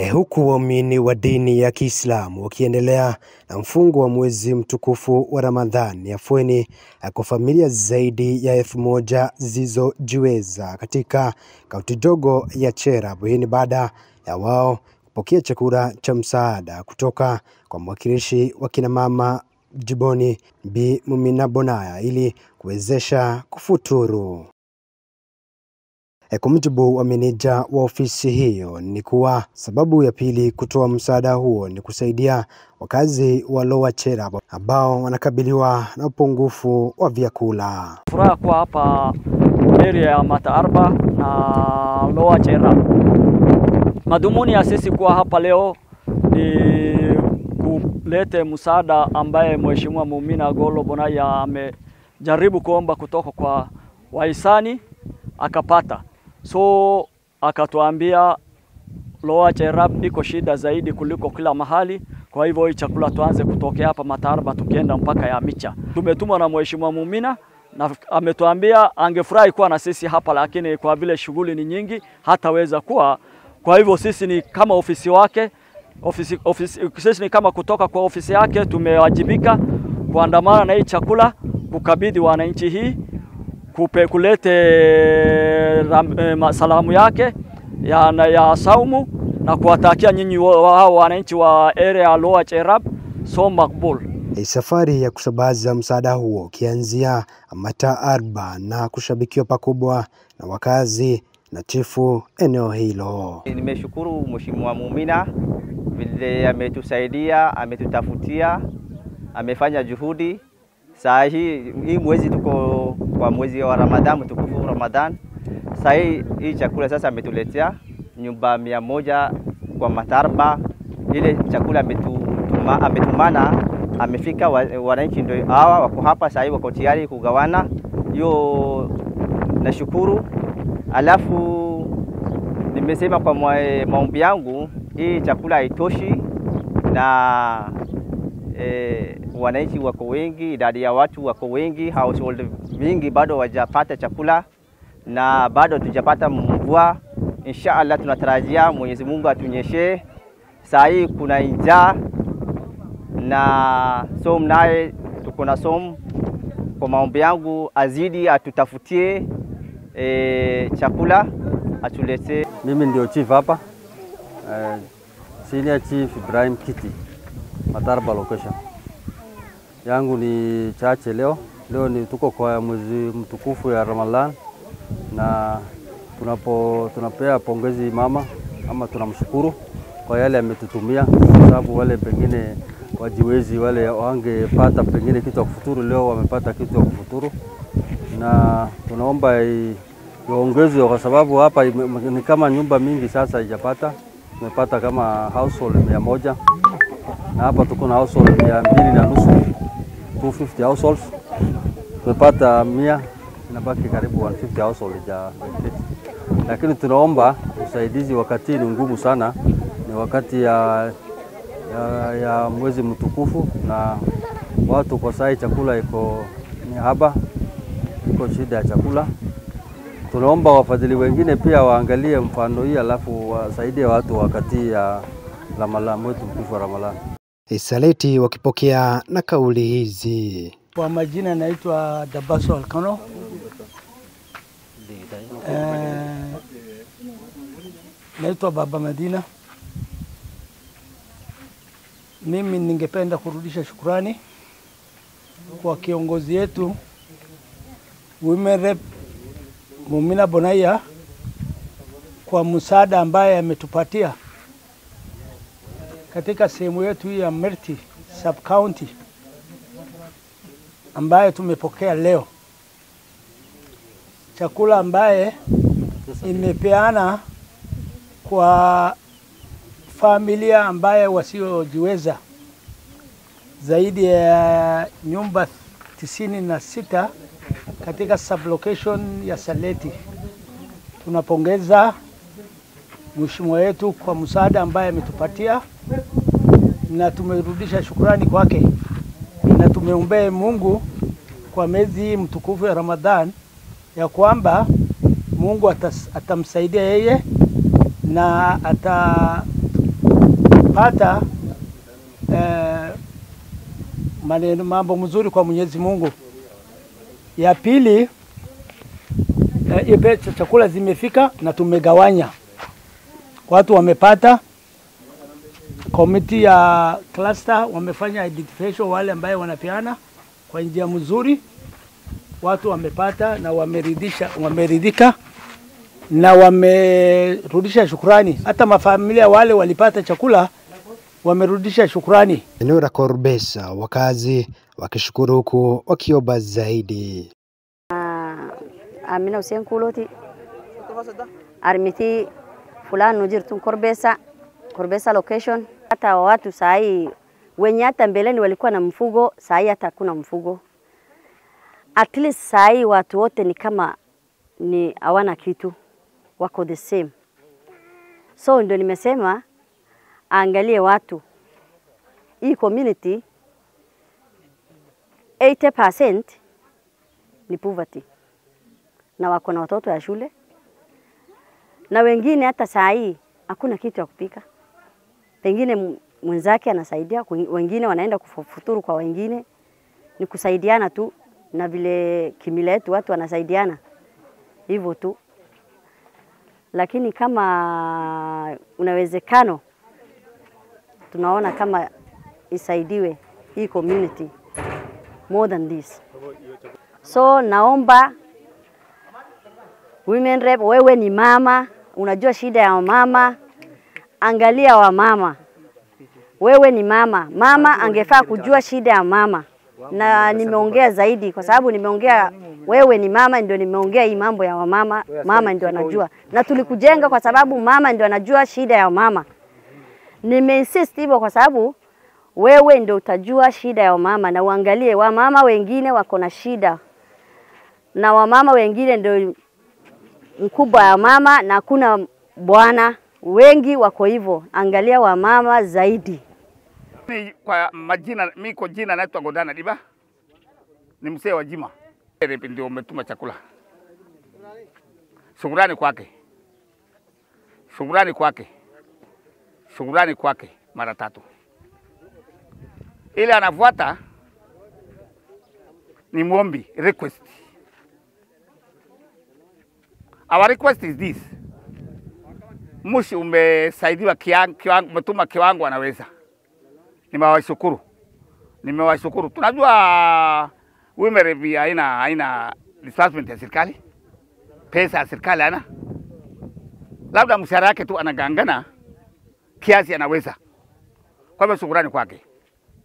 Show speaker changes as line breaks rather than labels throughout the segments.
Huku waumini wa dini ya Kiislamu wakiendelea na mfungo wa mwezi mtukufu wa Ramadhani, afueni kwa familia zaidi ya 1000 zilizojiweza katika kaunti ndogo ya Cherab. Hii ni baada ya wao kupokea chakula cha msaada kutoka kwa mwakilishi wa kina mama jimboni Bi Mumina Bonaya ili kuwezesha kufuturu. Kwa mujibu wa meneja wa ofisi hiyo ni kuwa sababu ya pili kutoa msaada huo ni kusaidia wakazi wa Lower Cherab ambao wanakabiliwa na upungufu wa vyakula.
Furaha kwa hapa area ya Mata Arba na Lower Cherab. Madhumuni ya sisi kuwa hapa leo ni kulete msaada ambaye Mheshimiwa Mumina Golo Bonaya amejaribu kuomba kutoka kwa wahisani akapata. So akatuambia Lower Cherab iko shida zaidi kuliko kila mahali, kwa hivyo hii chakula tuanze kutokea hapa Mata Arba tukienda mpaka ya Micha. Tumetumwa na Mheshimiwa Mumina na ametuambia angefurahi kuwa na sisi hapa, lakini kwa vile shughuli ni nyingi hataweza kuwa. Kwa hivyo sisi ni kama ofisi wake, sisi ni kama kutoka kwa ofisi yake tumewajibika kuandamana na hii chakula, kukabidhi wananchi hii, kulete salamu yake ya saumu na kuwatakia nyinyi wao wananchi wa area Lower Cherab som makbul.
Safari ya kusambaza msaada huo kianzia Mata Arba na kushabikiwa pakubwa na wakazi na chifu eneo hilo.
Nimeshukuru Mheshimiwa Mumina vile ametusaidia, ametutafutia, amefanya juhudi. Saa hii mwezi tuko kwa mwezi wa Ramadhan, mtukufu Ramadhan. Saa hii chakula sasa ametuletea nyumba 100 kwa Mata Arba. Ile chakula ametumana, amefika wananchi ndio hawa wako hapa saa hii wako tayari kugawana. Hiyo nashukuru. Alafu nimesema kwa maombi yangu hii chakula haitoshi na wananchi wako wengi, idadi ya watu wako wengi, household mingi bado hawajapata chakula na bado tujapata mvua. Inshallah tunatarajia Mwenyezi Mungu atunyeshe. Saa hii kuna njaa na som naye tuko na som. Kwa maombi yangu azidi atutafutie chakula atulete.
Mimi ndio chief hapa, Senior Chief Ibrahim Kiti, Mata Arba location. Yangu ni chache leo ni tuko kwa mwezi mtukufu ya Ramadhan na tunapea pongezi mama ama tunamshukuru kwa yale ametutumia, kwa sababu wale pengine wajiwezi wale wangepata pengine kitu ya kufuturu, leo wamepata kitu ya kufuturu na tunaomba iongezwe kwa sababu hapa ni kama nyumba mingi sasa haijapata. Tumepata kama household 100 na hapa tuko na household 250, 250 households. Tumepata 100, inabaki karibu 150 household ya lakini tunaomba usaidizi wakati ni ngumu sana, ni wakati ya mwezi mtukufu na watu kwa sai chakula ni haba, iko shida ya chakula. Tunaomba wafadhili wengine pia waangalie mfano hii alafu wasaidie watu wakati ya Ramadhan, mwezi mtukufu wa Ramadhan.
Saleti wakipokea na kauli hizi.
Kwa majina naitwa Dabaso Alkano. Naitwa Baba Madina. Mimi ningependa kurudisha shukrani kwa kiongozi yetu Women Rep Mumina Bonaya kwa msaada ambaye ametupatia katika sehemu yetu hii ya Merti Sub County ambaye tumepokea leo. Chakula ambaye imepeana kwa familia ambaye wasiojiweza zaidi ya nyumba 96 katika sublocation ya Saleti. Tunapongeza mheshimiwa wetu kwa msaada ambaye ametupatia na tumerudisha shukrani kwake na tumeombea Mungu kwa mwezi mtukufu ya Ramadhan ya kwamba Mungu atamsaidia yeye na tumepata mambo mzuri kwa Mwenyezi Mungu. Ya pili, chakula zimefika na tumegawanya. Watu wamepata, komiti ya cluster wamefanya identification wale ambaye wanapeana kwa njia mzuri. Watu wamepata na wameridhika na wamerudisha shukrani. Hata mafamilia wale walipata chakula wamerudisha shukrani.
Eneo la Korbesa, wakazi wakishukuru huku wakiomba zaidi.
Amina Hussein Kuloti armiti fulani nujirtu Korbesa location. Hata watu sahi wenye hata mbeleni walikuwa na mfugo, sahi hata kuna mfugo. At least sahi watu wote ni kama ni hawana kitu, wako the same. So ndio nimesema angalie watu hii community 80% ni poverty na wako na watoto ya shule na wengine hata saa hii hakuna kitu ya kupika. Pengine mwenzake anasaidia, wengine wanaenda kufuturu kwa wengine, ni kusaidiana tu, na vile kimila yetu watu wanasaidiana hivyo tu. Lakini kama unawezekano tunaona kama isaidiwe hii community more than this. So naomba women rep, wewe ni mama, unajua shida ya mama, angalia wa mama. Wewe ni mama, mama angefaa kujua shida ya mama. Na nimeongea zaidi kwa sababu nimeongea wewe ni mama, ndio nimeongea hii mambo ya wamama, mama ndio anajua. Na tulikujenga kwa sababu mama ndio anajua shida ya mama. Nimeinsist hivyo kwa sababu wewe ndio utajua shida ya mama, na uangalie wamama wengine wako na shida. Na wamama wengine ndio mkubwa ya mama na kuna bwana, wengi wako hivyo. Angalia wamama zaidi.
Kwa majina, mimi kwa jina naitwa Godana Diba. Ni mzee wa Jima. Ndio umetuma chakula. Shukrani kwake. Shukrani kwake. Shukrani kwake mara tatu. Ile anafuata ni muombi request. Our request is this. Mushi umesaidiwa kiwango, umetuma kiwango anaweza. Nimewashukuru. Nimewashukuru. Tunajua Wimerevi haina disbursement ya serikali. Pesa ya serikali hana. Labda mshahara yake tu anagangana kiasi anaweza. Kwa hivyo shukrani kwake.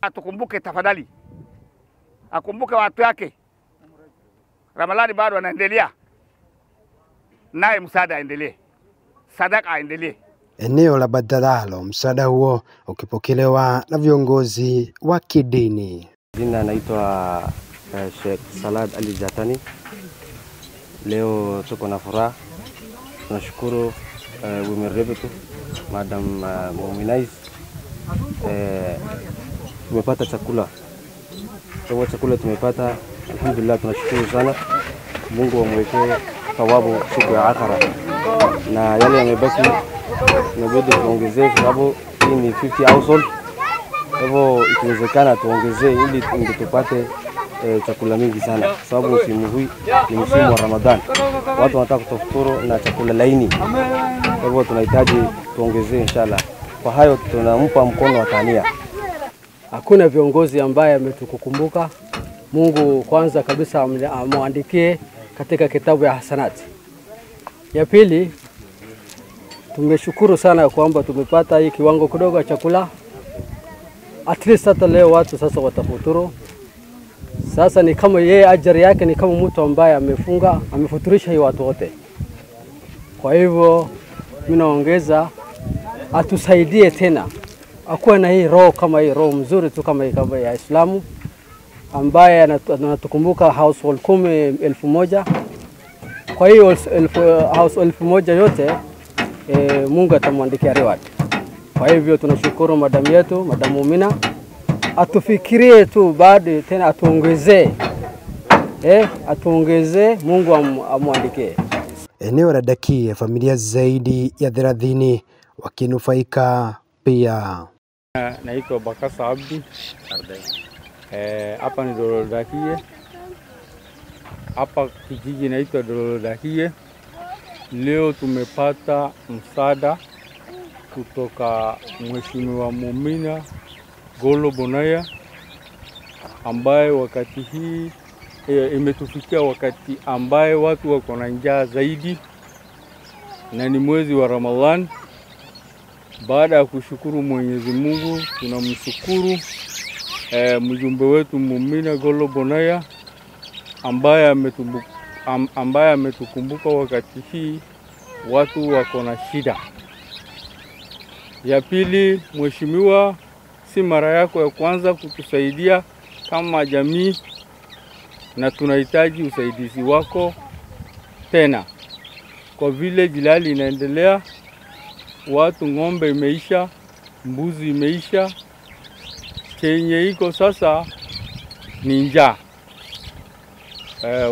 Atukumbuke tafadhali. Akumbuke watu yake. Ramadhani bado anaendelea. Naye msaada aendelee. Sadaka aendelee.
Eneo la Badalalo, msaada huo ukipokelewa na viongozi wa kidini.
Jina naitwa Sheikh Salad Ali Jatani. Leo tuko na furaha. Tunashukuru women rep Madam Muminais. Tumepata chakula. Kwa chakula tumepata, alhamdulillah tunashukuru sana. Mungu amwekee thawabu siku ya akhera. Na yale yamebaki inabidi tuongezee sababu hii ni 50 household. Hivyo ikiwezekana tuongezee ili tupate chakula mingi sana. Sababu msimu huu ni msimu wa Ramadhani. Watu wanataka kutafuturu na chakula laini. Hivyo tunahitaji tuongezee inshallah. Kwa hayo tunampa mkono wa tania.
Hakuna viongozi ambaye ametukukumbuka. Mungu kwanza kabisa amwandikie katika kitabu ya hasanati. Ya pili, tumeshukuru sana kwamba tumepata hii kiwango kidogo cha chakula. At least hata leo watu sasa watafuturu. Sasa ni kama yeye ajira yake ni kama mtu ambaye amefuturisha hii watu wote. Kwa hivyo mimi naongeza atusaidie tena. Akuwe na hii roho kama hii roho mzuri tu kama ya Islamu ambaye anatukumbuka household 10,000. Kwa hiyo household 1,000 yote Mungu atamwandikia reward. Kwa hivyo tunashukuru madam yetu, Madam Mumina. Atufikirie tu baada tena atuongezee. Atuongezee, Mungu amwandikie.
Eneo la Dakia, familia zaidi ya 30 wakinufaika pia.
Naitwa Bakasa Abdi. Hapa ni Dololdakie. Hapa kijiji naitwa Dololdakie. Leo tumepata msaada kutoka Mheshimiwa Mumina Golo Bonaya, ambaye wakati hii imetufikia wakati ambaye watu wako na njaa zaidi, na ni mwezi wa Ramadhan. Baada ya kushukuru Mwenyezi Mungu, tunamshukuru mjumbe wetu Mumina Golo Bonaya ambaye ametukumbuka wakati hii watu wako na shida. Ya pili, mheshimiwa, si mara yako ya kwanza kutusaidia kama jamii, na tunahitaji usaidizi wako tena. Kwa vile jilali inaendelea, watu ng'ombe imeisha, mbuzi imeisha, chenye iko sasa ni njaa.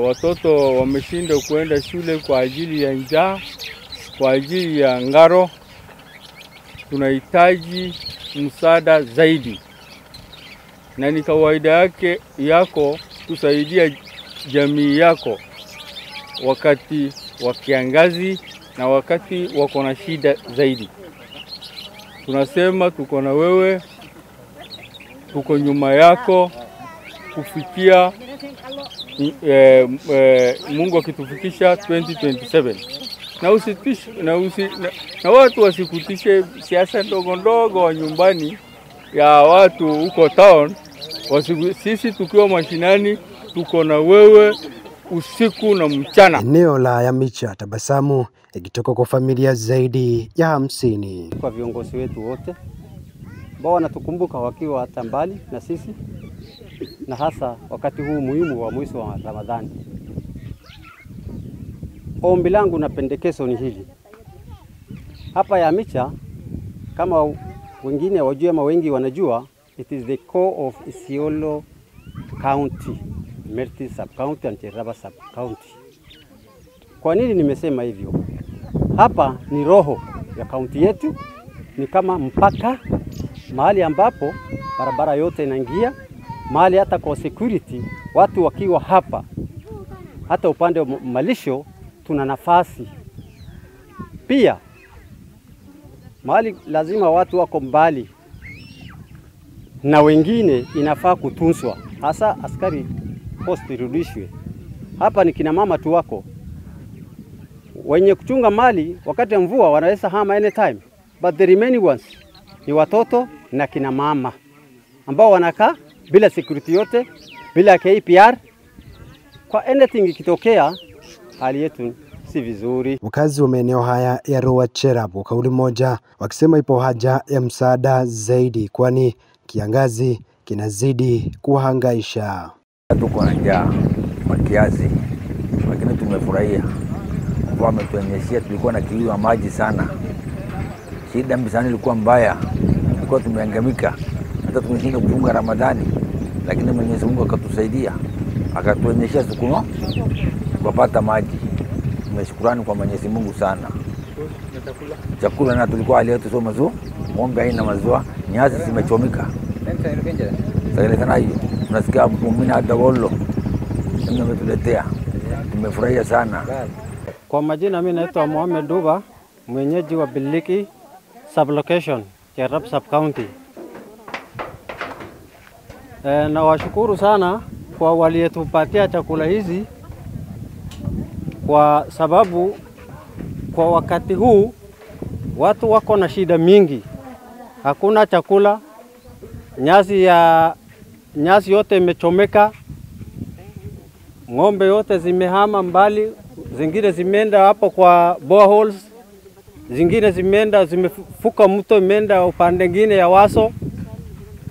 Watoto wameshindwa kuenda shule kwa ajili ya njaa, kwa ajili ya ngaro. Tunahitaji msaada zaidi, na ni kawaida yako kusaidia jamii yako wakati wa kiangazi na wakati wako na shida zaidi. Tunasema tuko na wewe, tuko nyuma yako kufikia Mungu akitufikisha 2027. Na watu wasikutishe siasa ndogo ndogo wa nyumbani ya watu huko town. Sisi tukiwa mashinani tuko na wewe usiku na mchana.
Eneo la Yamicha tabasamu ikitoka kwa familia zaidi ya 50.
Kwa viongozi wetu wote ambao wanatukumbuka wakiwa hata mbali na sisi, na hasa wakati huu muhimu wa mwezi wa Ramadhani. Ombi langu na pendekezo ni hili. Hapa Yamicha, kama wengine wajua ama wengi wanajua, it is the core of Isiolo County, Merti Sub-County and Cheraba Sub-County. Kwa nini nimesema hivyo? Hapa ni roho ya kaunti yetu, ni kama mpaka, mahali ambapo barabara yote inaingia, mahali hata kwa security watu wakiwa hapa, hata upande wa malisho tuna nafasi. Pia mahali lazima watu wako mbali na wengine inafaa kutunzwa, hasa askari post irudishwe. Hapa ni kina mama tu wako wenye kuchunga mali, wakati wa mvua wanaweza hama anytime, but the remaining ones ni watoto na kina mama ambao wanakaa bila security yote, bila KPR. Kwa anything ikitokea, hali yetu si vizuri.
Wakazi wa maeneo haya ya Lower Cherab kauli moja wakisema ipo haja ya msaada zaidi, kwani kiangazi kinazidi kuhangaisha.
Tuko na njaa kwa kiasi, lakini tumefurahia kwa ametuonyeshia. Tulikuwa na kiu ya maji sana, shida mbisani ilikuwa mbaya, tulikuwa tumeangamika, hata tumeshinda kufunga Ramadhani, lakini Mwenyezi Mungu akatusaidia, akatuonyeshia sukumo kupata maji. Tumeshukurani kwa Mwenyezi Mungu sana. Chakula na tulikuwa hali yetu sio mazuri, ng'ombe haina maziwa, nyasi zimechomika. Sasa sana hiyo tunasikia Mumina hata Golo ndio ametuletea, tumefurahia sana.
Kwa majina mimi naitwa Mohamed Duba, mwenyeji wa Biliki Sublocation, Cherab Sub-County. Na washukuru sana kwa waliotupatia chakula hizi, kwa sababu kwa wakati huu watu wako na shida mingi. Hakuna chakula, nyasi yote imechomeka, ng'ombe yote zimehama mbali, zingine zimeenda hapo kwa boreholes, zingine zimefuka mto imeenda upande mwingine ya Waso.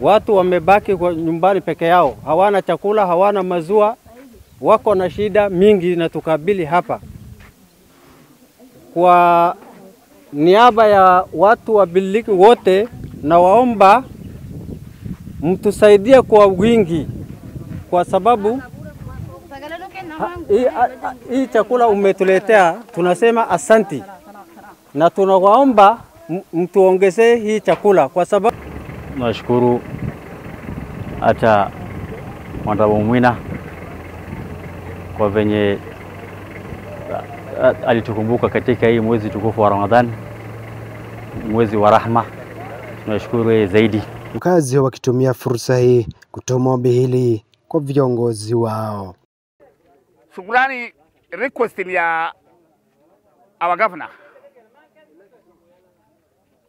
Watu wamebaki kwa nyumbani peke yao, hawana chakula, hawana maziwa, wako na shida mingi na tukabili hapa. Kwa niaba ya watu wa Biliki wote, na waomba mtusaidie kwa wingi, kwa sababu hii chakula umetuletea, tunasema asanti, na tunawaomba mtuongezee hii chakula, kwa sababu
Nashukuru hata Mwandabu Mwina kwa venye alitukumbuka katika hii mwezi tukufu wa Ramadhan, mwezi wa rahma. Tunashukuru yeye zaidi.
Wakazi wakitumia fursa hii kutoa ombi hili kwa viongozi wao.
Shukrani request ya our governor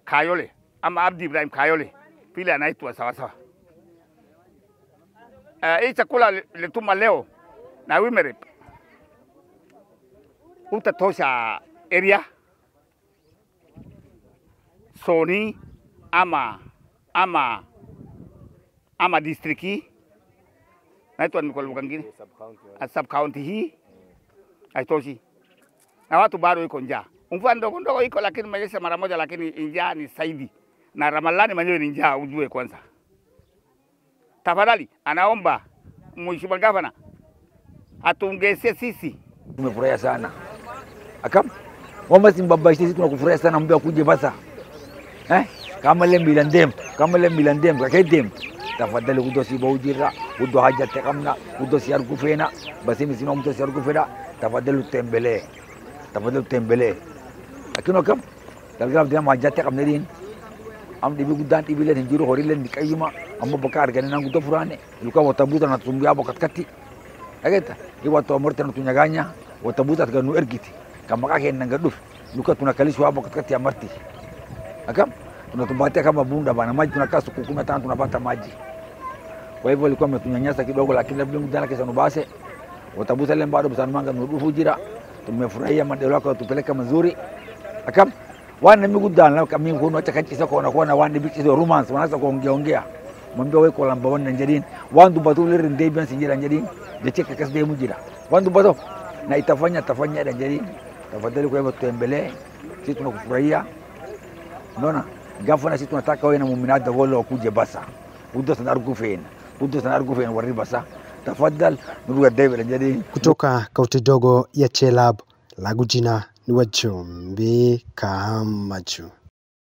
Kayole ama Abdi Ibrahim Kayole, vile anaitwa sawa sawa. Hii chakula lituma leo na Wimerep utatosha area Soni ama districti naitwa ni kwa lugha nyingine sub county hii haitoshi, na watu bado iko njaa. Mvua ndogo ndogo iko, lakini maisha mara moja, lakini njaa ni zaidi, na Ramadhani mwenyewe ni njaa, ujue kwanza. Tafadhali anaomba Mheshimiwa Gavana atuongezee sisi.
Tumefurahia sana. Akam wama Zimbabwe sisi tunakufurahia sana, mbona kuje basa. Kama le milandem kakedem. Tafadhali kudosi baujira, kudo haja tekamna, kudo siar kufena, basi msima mtu siar kufena, tafadhali tembele. Akino kam dalgal dia haja tekamna din. Am dibi gudan ibile hinjiro horile nikayima, amma bakar ganina kudo furane. Luka watabuta na tumbia bokatkati. Ageta, iwa to morte na tunyaganya, watabuta ganu ergiti. Kama kake nangaduf, luka tunakalishwa bokatkati ya marti. Akam tunatubatia kama bunda bana, maji tunakaa siku 15 tunapata maji. Kwa hivyo alikuwa ametunyanyasa kidogo, lakini labda mjana kesho nubase watabuta ile bado msanmanga nurufu jira. Tumefurahia maendeleo yako, tupeleka mazuri. Akam wana migudana kama mimi kuna chakati sasa kuona wana bichi romance wanaanza kuongea. Mwambie wewe kwa lamba wana njadini. Wandu batule rinde bian sinjira njadini. Je cheka kasde mujira. Wandu bato na itafanya njadini. Tafadhali kwa hivyo tutembelee. Sisi tunakufurahia. Unaona? Gavana sisi tunataka wewe na muminada wale wakuje basa. Udo sana argufen wari basa. Tafadhali ndugu David njadini.
Kutoka kaunti dogo ya Chelab, langu jina ni Wajumbe Kamachu.